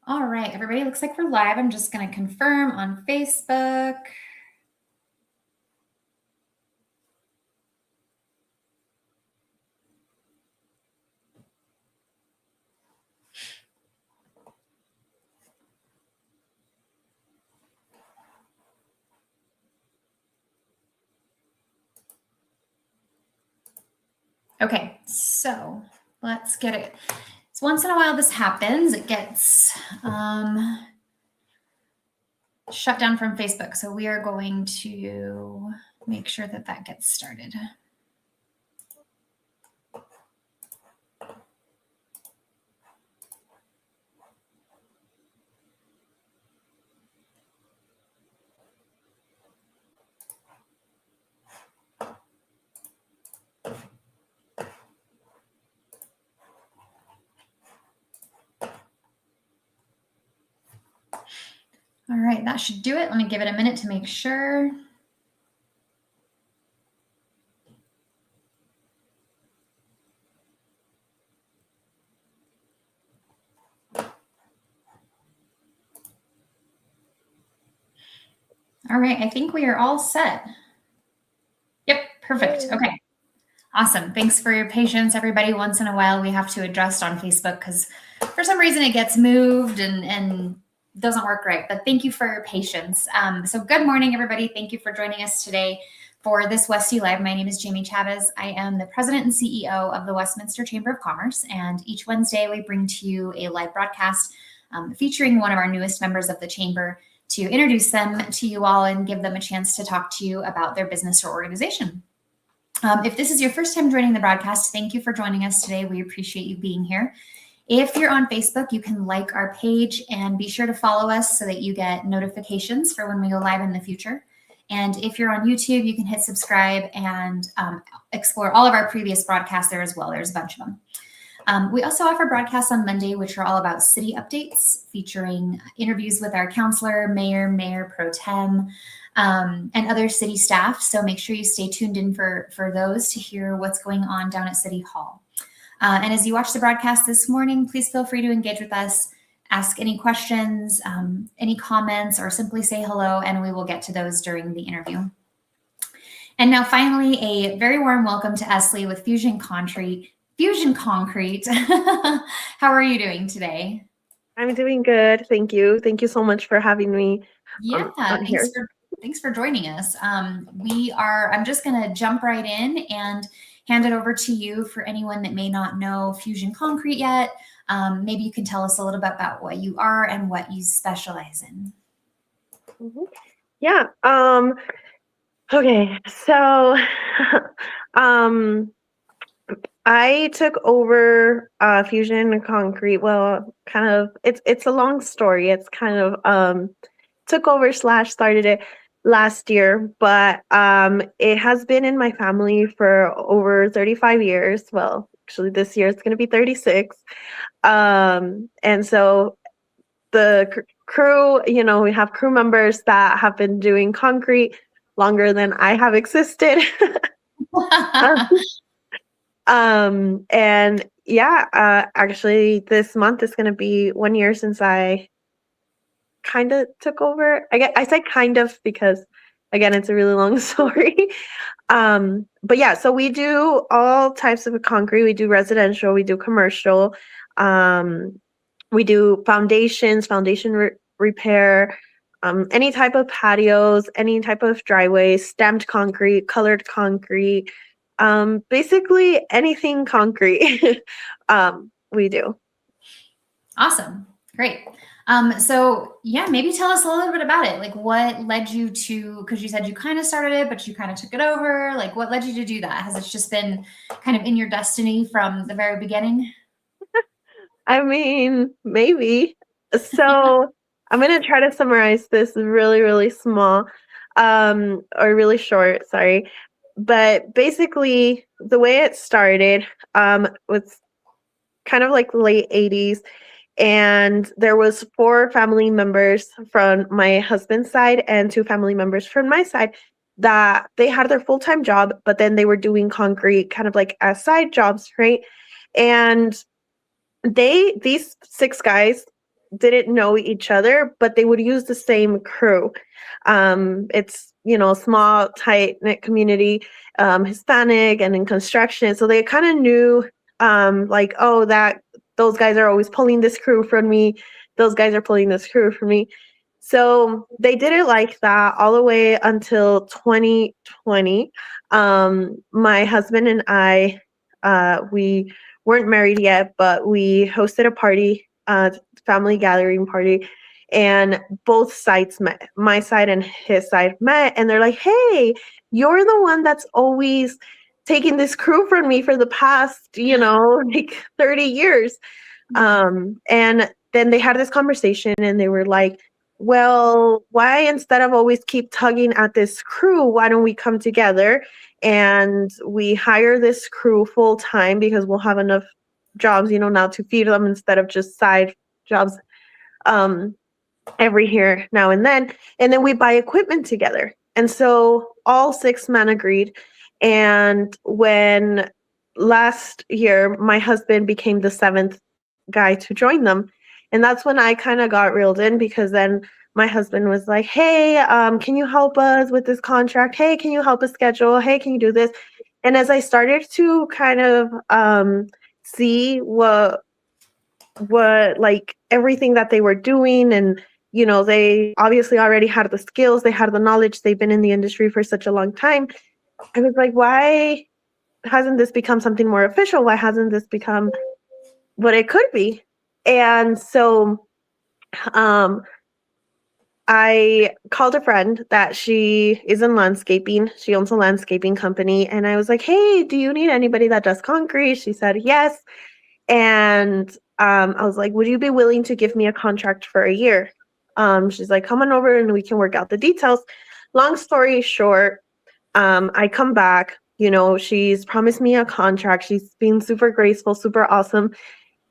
All right, everybody, looks like we're live. I'm just going to confirm on Facebook. Okay, so let's get it. So once in a while this happens. It gets shut down from Facebook. So we are going to make sure that that gets started. All right, that should do it. Let me give it a minute to make sure. All right, I think we are all set. Yep, perfect. Okay, awesome. Thanks for your patience, everybody. Once in a while, we have to adjust on Facebook because for some reason it gets moved and doesn't work right, but thank you for your patience. So good morning, everybody. Thank you for joining us today for this Westy Live. My name is Jamie Chavez. I am the president and CEO of the Westminster Chamber of Commerce, and each Wednesday we bring to you a live broadcast featuring one of our newest members of the chamber to introduce them to you all and give them a chance to talk to you about their business or organization. If this is your first time joining the broadcast, thank you for joining us today. We appreciate you being here. If you're on Facebook, you can like our page and be sure to follow us so that you get notifications for when we go live in the future. And if you're on YouTube, you can hit subscribe and explore all of our previous broadcasts there as well. There's a bunch of them. We also offer broadcasts on Monday, which are all about city updates, featuring interviews with our councilor, mayor pro tem, and other city staff. So make sure you stay tuned in for those to hear what's going on down at City Hall. And as you watch the broadcast this morning, please feel free to engage with us, ask any questions, any comments, or simply say hello, and we will get to those during the interview. And now finally, a very warm welcome to Esley with Fusion Concrete. How are you doing today? I'm doing good. Thank you. Thank you so much for having me. Yeah, thanks for joining us. I'm just going to jump right in and hand it over to you for anyone that may not know Fusion Concrete yet. Maybe you can tell us a little bit about what you are and what you specialize in. Mm-hmm. Yeah. Okay. So, I took over Fusion Concrete. Well, kind of. It's a long story. It's kind of took over / started it last year, but it has been in my family for over 35 years. Well, actually, this year it's going to be 36. And so the crew, we have crew members that have been doing concrete longer than I have existed. And yeah, actually this month is going to be 1 year since I kind of took over. I say kind of because again, it's a really long story. But yeah, so we do all types of concrete. We do residential, we do commercial, we do foundations, foundation repair, any type of patios, any type of driveways, stamped concrete, colored concrete, basically anything concrete we do. Awesome. Great. So yeah, maybe tell us a little bit about it. Like what led you to, because you said you kind of started it, but you kind of took it over. Like what led you to do that? Has it just been kind of in your destiny from the very beginning? I mean, maybe. So I'm going to try to summarize this really, really small, or really short, sorry. But basically the way it started was kind of like late 80s. And there was 4 family members from my husband's side and 2 family members from my side that they had their full-time job, but then they were doing concrete kind of like as side jobs, right? And these 6 guys didn't know each other, but they would use the same crew. It's, a small, tight knit community, Hispanic and in construction. So they kind of knew, like, oh, that those guys are always pulling this crew from me. Those guys are pulling this crew from me. So they did it like that all the way until 2020. My husband and I, we weren't married yet, but we hosted a party, family gathering party, and both sides met. My side and his side met, and they're like, "Hey, you're the one that's always taking this crew from me for the past, like 30 years." And then they had this conversation, and they were like, well, why instead of always keep tugging at this crew, why don't we come together and we hire this crew full time, because we'll have enough jobs, now to feed them instead of just side jobs every here now and then. And then we buy equipment together. And so all 6 men agreed. And when last year, my husband became the 7th guy to join them. And that's when I kind of got reeled in, because then my husband was like, hey, can you help us with this contract? Hey, can you help us schedule? Hey, can you do this? And as I started to kind of see what like everything that they were doing, and they obviously already had the skills, they had the knowledge, they've been in the industry for such a long time. I was like, why hasn't this become something more official? Why hasn't this become what it could be? And so I called a friend that she is in landscaping. She owns a landscaping company. And I was like, hey, do you need anybody that does concrete? She said, yes. And I was like, would you be willing to give me a contract for a year? She's like, come on over and we can work out the details. Long story short, I come back, she's promised me a contract. She's been super graceful, super awesome.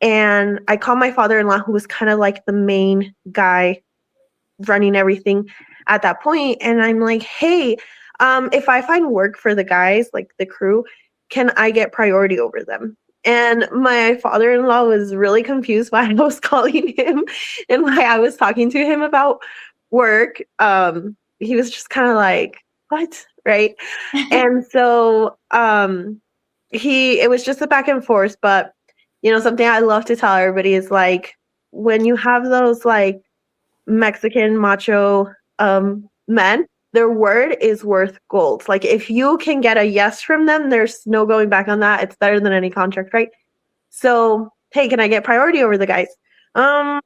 And I call my father-in-law, who was kind of like the main guy running everything at that point. And I'm like, hey, if I find work for the guys, like the crew, can I get priority over them? And my father-in-law was really confused why I was calling him and why I was talking to him about work. He was just kind of like, what? Right. And so it was just a back and forth. But, something I love to tell everybody is like, when you have those like Mexican macho men, their word is worth gold. Like if you can get a yes from them, there's no going back on that. It's better than any contract, right? So, hey, can I get priority over the guys? I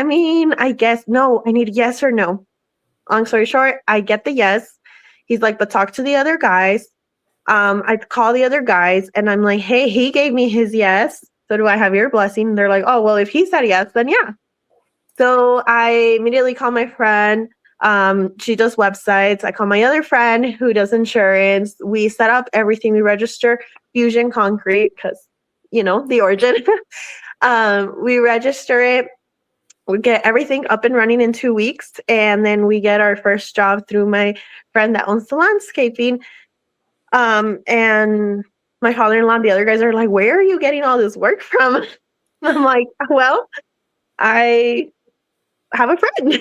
mean, I guess no, I need yes or no. Long story short, I get the yes. He's like, but talk to the other guys. I call the other guys and I'm like, hey, he gave me his yes. So do I have your blessing? And they're like, oh, well, if he said yes, then yeah. So I immediately call my friend. She does websites. I call my other friend who does insurance. We set up everything. We register Fusion Concrete because, the origin. We register it. We get everything up and running in 2 weeks. And then we get our first job through my friend that owns the landscaping. And my father-in-law and the other guys are like, where are you getting all this work from? I'm like, well, I have a friend.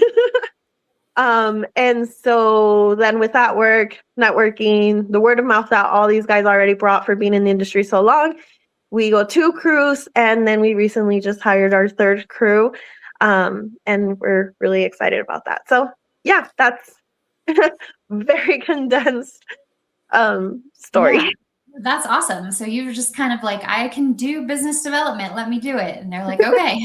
And so then with that work, networking, the word of mouth that all these guys already brought for being in the industry so long, we go 2 crews, and then we recently just hired our 3rd crew. And we're really excited about that. So yeah, that's very condensed story. Yeah, that's awesome. So you were just kind of like, I can do business development. Let me do it. And they're like, okay.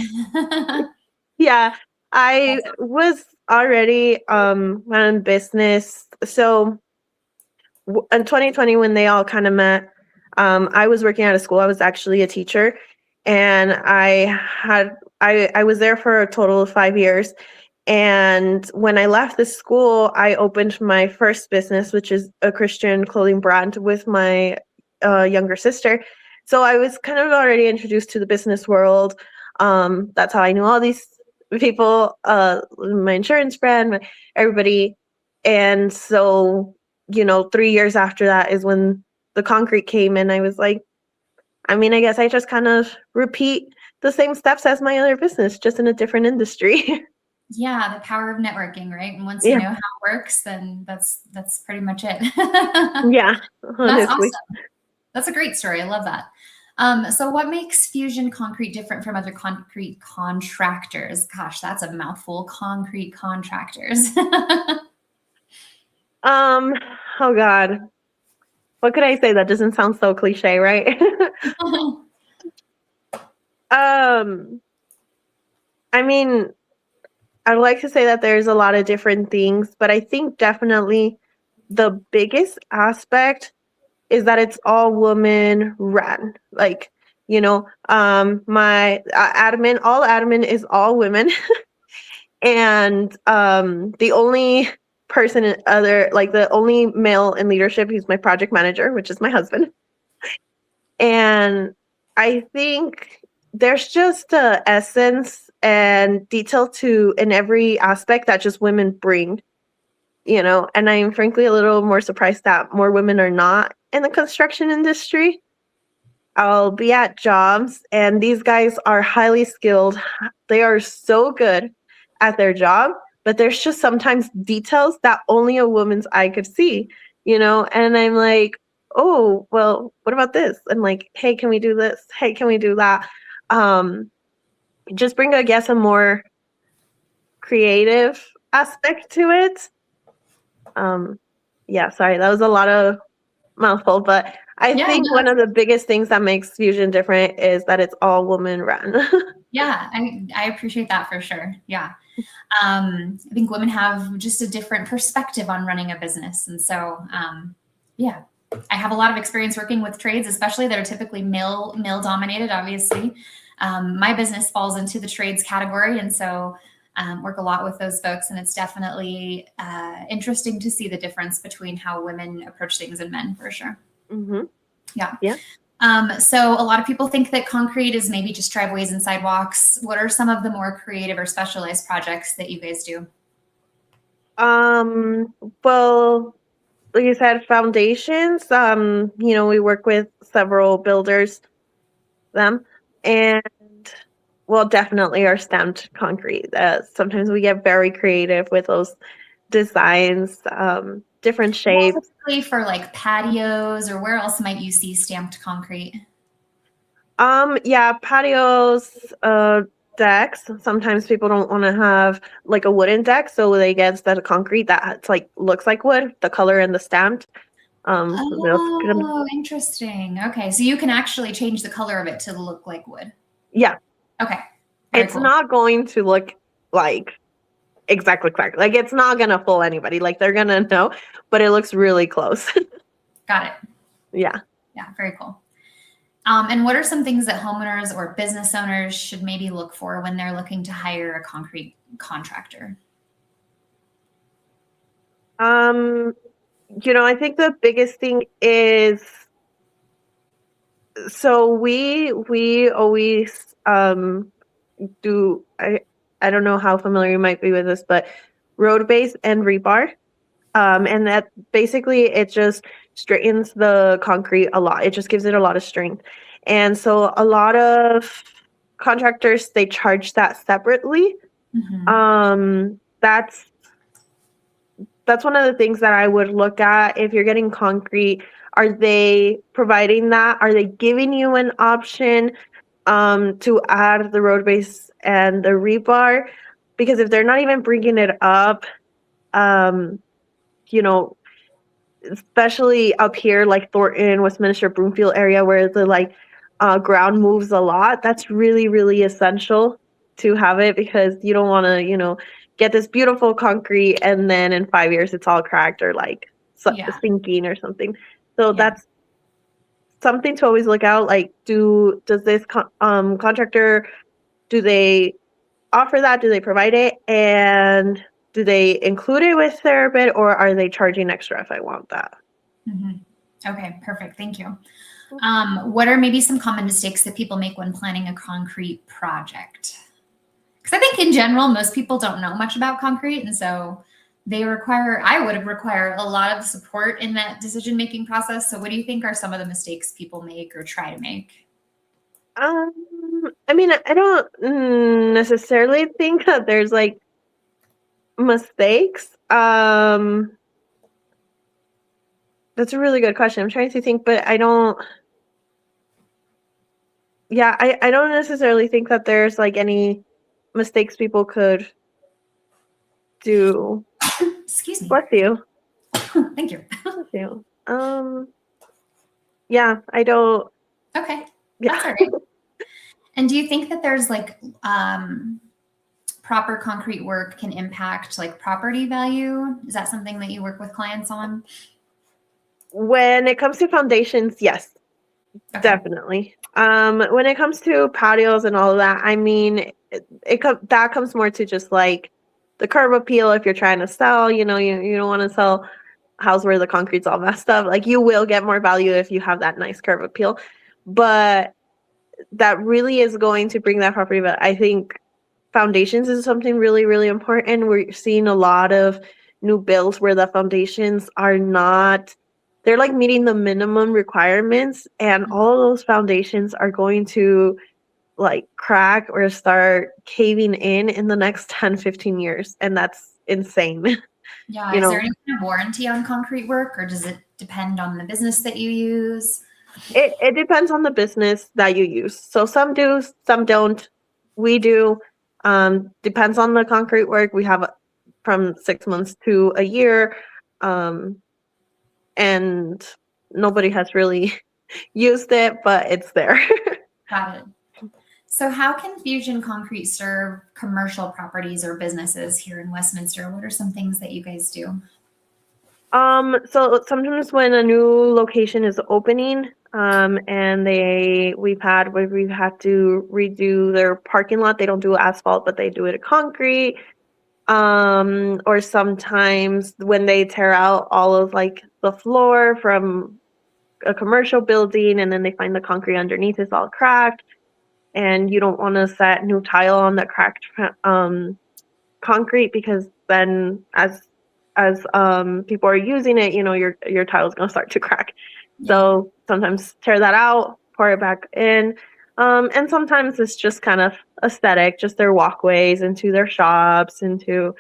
Yeah, I was already running business. So in 2020, when they all kind of met, I was working at a school. I was actually a teacher, and I was there for a total of 5 years. And when I left the school, I opened my first business, which is a Christian clothing brand, with my younger sister. So I was kind of already introduced to the business world. That's how I knew all these people, my insurance friend, everybody. And so, 3 years after that is when the concrete came, and I was like, I mean, I guess I just kind of repeat the same steps as my other business, just in a different industry. Yeah, the power of networking, right? And once you Yeah. know how it works, then that's pretty much it. Yeah, That's honestly. awesome. That's a great story. I love that. So what makes Fusion Concrete different from other concrete contractors? Gosh, that's a mouthful. Concrete contractors. Um, oh God. What could I say that doesn't sound so cliche, right? um, I mean, I'd like to say that there's a lot of different things, but I think definitely the biggest aspect is that it's all woman run. Like, my admin, all admin is all women. And the only person in other, like the only male in leadership, he's my project manager, which is my husband. And I think there's just a essence and detail to in every aspect that just women bring, and I'm frankly a little more surprised that more women are not in the construction industry. I'll be at jobs and these guys are highly skilled. They are so good at their job, but there's just sometimes details that only a woman's eye could see, and I'm like, oh, well, what about this? And like, hey, can we do this? Hey, can we do that? Um, just bring, I guess, a more creative aspect to it. Yeah, sorry, that was a lot of mouthful, but I Yeah, think no, one of the biggest things that makes Fusion different is that it's all woman run. yeah, I appreciate that for sure. Yeah. I think women have just a different perspective on running a business. And so, yeah, I have a lot of experience working with trades, especially that are typically male dominated, obviously. My business falls into the trades category. And so work a lot with those folks. And it's definitely interesting to see the difference between how women approach things and men, for sure. Mm-hmm. Yeah. Yeah. So a lot of people think that concrete is maybe just driveways and sidewalks. What are some of the more creative or specialized projects that you guys do? Well, like you said, foundations, we work with several builders, them, and well, definitely our stamped concrete. Sometimes we get very creative with those designs, different Well, shapes. typically for like patios, or where else might you see stamped concrete? Yeah, patios, decks. Sometimes people don't want to have like a wooden deck, so they get that concrete that like looks like wood, the color and the stamped. That's gonna, Oh, interesting. Okay, so you can actually change the color of it to look like wood. yeah, Okay, very it's cool. not going to look like exactly correct. Like it's not gonna fool anybody. Like they're gonna know, but it looks really close. Got it. Yeah. Yeah, very cool. And what are some things that homeowners or business owners should maybe look for when they're looking to hire a concrete contractor? I think the biggest thing is, so we always do, I don't know how familiar you might be with this, but road base and rebar. And that basically it just straightens the concrete a lot. It just gives it a lot of strength. And so a lot of contractors, they charge that separately. Mm-hmm. That's one of the things that I would look at if you're getting concrete. Are they providing that? Are they giving you an option to add the road base and the rebar? Because if they're not even bringing it up, um, you know, especially up here, like Thornton, Westminster, Broomfield area, where the ground moves a lot, that's really, really essential to have it, because you don't want to, get this beautiful concrete and then in 5 years it's all cracked or like Yeah. sinking or something. So Yeah. that's something to always look out. Like, does this contractor, do they offer that? Do they provide it? And do they include it with their bid, or are they charging extra if I want that? Mm-hmm. Okay, perfect. Thank you. What are maybe some common mistakes that people make when planning a concrete project? Because I think in general, most people don't know much about concrete. And so I would require a lot of support in that decision-making process. So what do you think are some of the mistakes people make or try to make? I I mean, I don't necessarily think that there's like mistakes. That's a really good question. I'm trying to think, but I don't. Yeah, I don't necessarily think that there's like any mistakes people could do. Excuse me. Bless you. Thank you. Bless you. Yeah, I don't. Okay, Yeah. that's all right. And do you think that there's like proper concrete work can impact like property value? Is that something that you work with clients on? When it comes to foundations, yes, Okay. definitely. When it comes to patios and all of that, I mean, that comes more to just like the curb appeal. If you're trying to sell, you don't want to sell a house where the concrete's all messed up. Like you will get more value if you have that nice curb appeal, but that really is going to bring that property. But I think foundations is something really, really important. We're seeing a lot of new builds where the foundations are not, they're like meeting the minimum requirements, and all of those foundations are going to like crack or start caving in the next 10-15 years. And that's insane. Yeah. Is there any kind of warranty on concrete work, or does it depend on the business that you use? It depends on the business that you use. So some do, some don't. We do. Depends on the concrete work. We have from 6 months to a year. And nobody has really used it, but it's there. Got it. So how can Fusion Concrete serve commercial properties or businesses here in Westminster? What are some things that you guys do? So sometimes when a new location is opening, and we've had to redo their parking lot. They don't do asphalt, but they do it concrete. Or sometimes when they tear out all of like the floor from a commercial building, and then they find the concrete underneath is all cracked, and you don't want to set new tile on the cracked concrete, because then as people are using it, your tile is going to start to crack. So sometimes tear that out, pour it back in. And sometimes it's just kind of aesthetic, just their walkways into their shops, so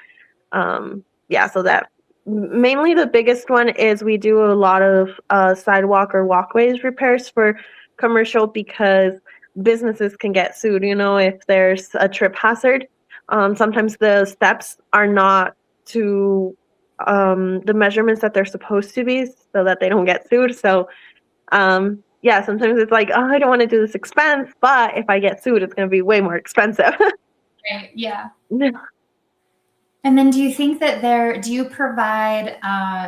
that mainly the biggest one is we do a lot of sidewalk or walkways repairs for commercial, because businesses can get sued, if there's a trip hazard. Sometimes the steps are not to the measurements that they're supposed to be, so that they don't get sued. So sometimes it's like, oh, I don't want to do this expense, but if I get sued, it's going to be way more expensive. Right. Yeah. And then do you think that do you provide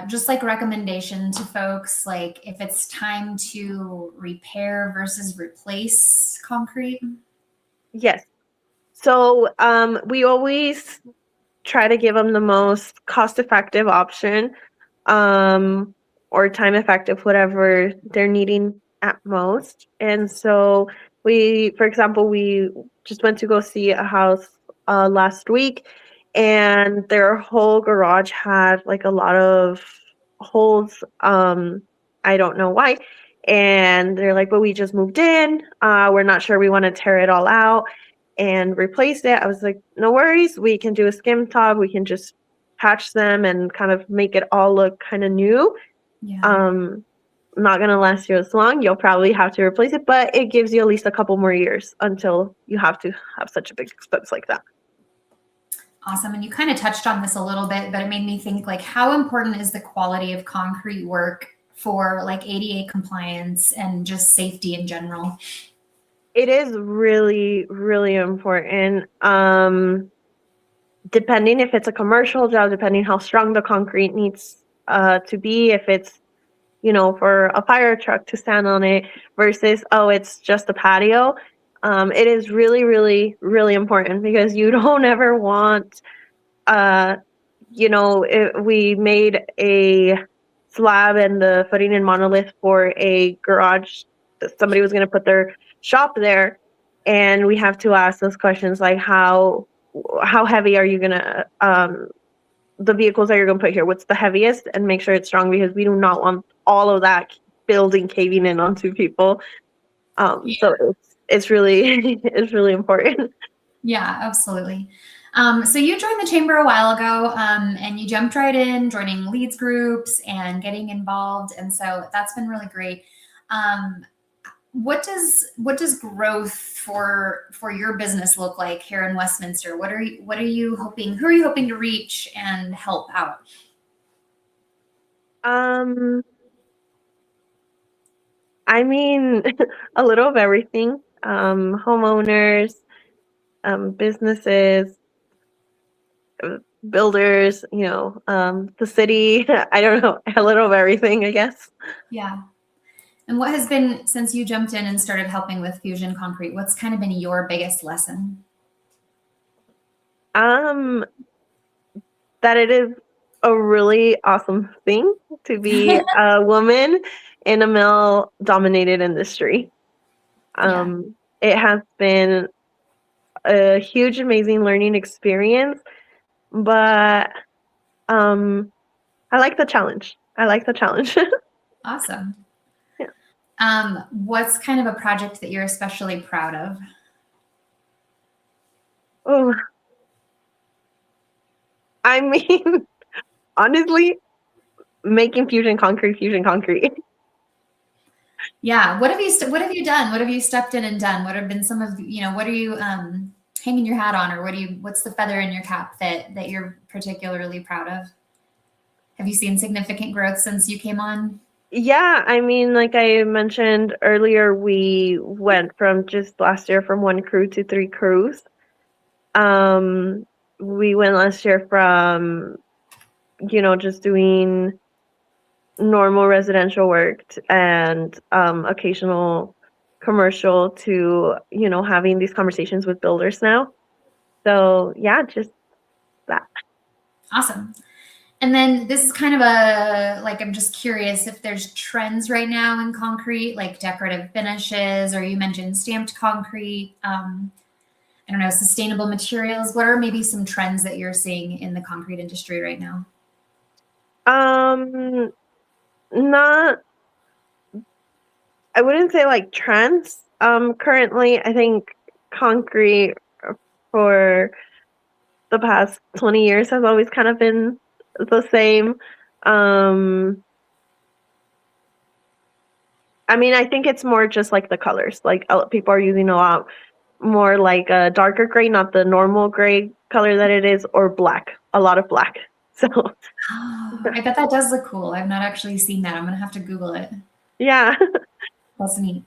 just like recommendation to folks, like if it's time to repair versus replace concrete? Yes. So we always try to give them the most cost-effective option, or time-effective, whatever they're needing at most. And so for example, we just went to go see a house last week, and their whole garage had like a lot of holes. I don't know why. And they're like, but we just moved in. We're not sure we want to tear it all out and replace it. I was like, no worries. We can do a skim top. We can just patch them and kind of make it all look kind of new. Yeah. Not going to last you as long. You'll probably have to replace it, but it gives you at least a couple more years until you have to have such a big expense like that. Awesome. And you kind of touched on this a little bit, but it made me think, like, how important is the quality of concrete work for like ADA compliance and just safety in general? It is really, really important. Depending if it's a commercial job, depending how strong the concrete needs to be, if it's, for a fire truck to stand on it versus, it's just a patio. It is really, really, really important, because you don't ever want, we made a slab and the footing and monolith for a garage. Somebody was going to put their shop there, and we have to ask those questions like, how heavy are you going to, the vehicles that you're going to put here, what's the heaviest, and make sure it's strong, because we do not want all of that building caving in onto people. So it's really it's really important. Yeah, absolutely. So you joined the chamber a while ago, and you jumped right in, joining leads groups and getting involved, and so that's been really great. Um, what does growth for your business look like here in Westminster? What are you hoping? Who are you hoping to reach and help out? Um, I mean, a little of everything. Homeowners, businesses, builders, the city. I don't know, a little of everything, I guess. Yeah. And what has been, since you jumped in and started helping with Fusion Concrete, what's kind of been your biggest lesson? Um, that it is a really awesome thing to be a woman in a male-dominated industry. Yeah, It has been a huge, amazing learning experience, but I like the challenge. I like the challenge. awesome. Yeah. What's kind of a project that you're especially proud of? Oh, I mean, honestly, making fusion concrete. Yeah. What have you done? What have you stepped in and done? What have been some of, what are you hanging your hat on, or what's the feather in your cap that you're particularly proud of? Have you seen significant growth since you came on? Yeah, I mean, like I mentioned earlier, we went from just last year from 1 crew to 3 crews. Um, we went last year from, just doing normal residential work and occasional commercial to, having these conversations with builders now. So yeah, just that. Awesome. And then this is kind of I'm just curious if there's trends right now in concrete, like decorative finishes, or you mentioned stamped concrete. I don't know, sustainable materials. What are maybe some trends that you're seeing in the concrete industry right now? Um, not, I wouldn't say like trends. Currently, I think concrete for the past 20 years has always kind of been the same. Um, I mean, I think it's more just like the colors. Like people are using a lot more like a darker gray, not the normal gray color that it is, or black. A lot of black. So Oh, I bet that does look cool. I've not actually seen that. I'm gonna have to Google it. yeah. That's neat.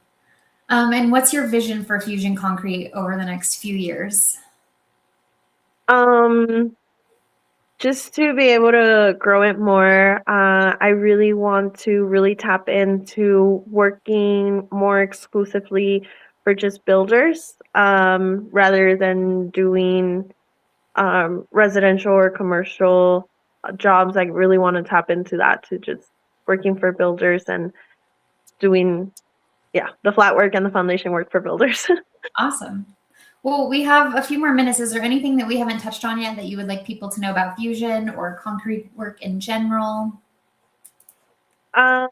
And what's your vision for Fusion Concrete over the next few years? Um, just to be able to grow it more, I really want to really tap into working more exclusively for just builders, rather than doing residential or commercial jobs. I really want to tap into that, to just working for builders and doing, yeah, the flat work and the foundation work for builders. Awesome. Well, we have a few more minutes. Is there anything that we haven't touched on yet that you would like people to know about Fusion or concrete work in general? um,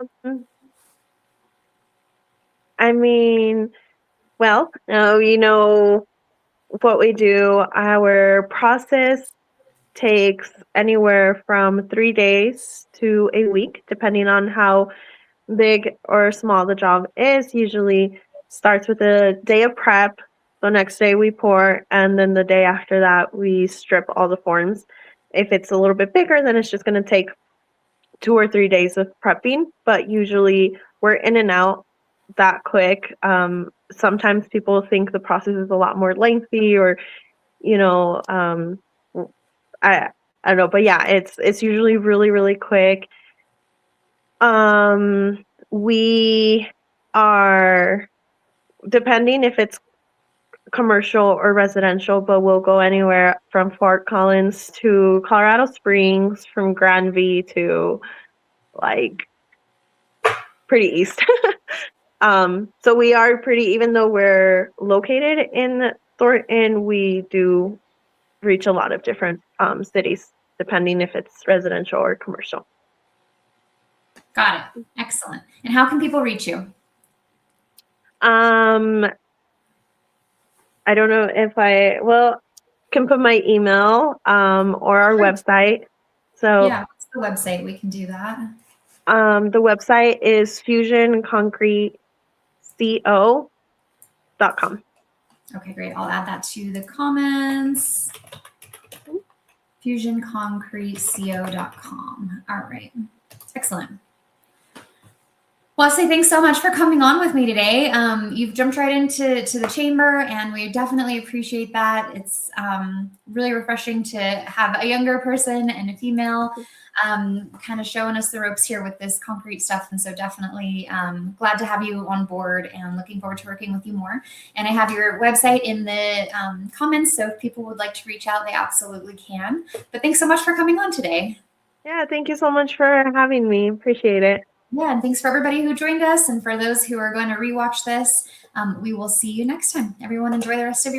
I mean, well, what we do. Our process takes anywhere from 3 days to a week, depending on how big or small the job is. Usually starts with a day of prep. The next day we pour, and then the day after that we strip all the forms. If it's a little bit bigger, then it's just going to take 2 or 3 days of prepping, but usually we're in and out that quick. Sometimes people think the process is a lot more lengthy, or you know, I I don't know, but yeah, it's usually really, really quick. We are, depending if it's commercial or residential, but we'll go anywhere from Fort Collins to Colorado Springs, from Granby to like pretty east. So we are pretty, even though we're located in Thornton, we do reach a lot of different cities, depending if it's residential or commercial. Got it. Excellent. And how can people reach you? Um, I don't know if can put my email or our website. So Yeah, what's the website? We can do that. the website is fusionconcreteco.com. Okay, great. I'll add that to the comments. fusionconcreteco.com. All right. Excellent. Wesley, thanks so much for coming on with me today. You've jumped right into the chamber, and we definitely appreciate that. It's really refreshing to have a younger person and a female kind of showing us the ropes here with this concrete stuff. And so definitely glad to have you on board and looking forward to working with you more. And I have your website in the comments, so if people would like to reach out, they absolutely can. But thanks so much for coming on today. Yeah, thank you so much for having me. Appreciate it. Yeah, and thanks for everybody who joined us. And for those who are going to rewatch this, we will see you next time. Everyone enjoy the rest of your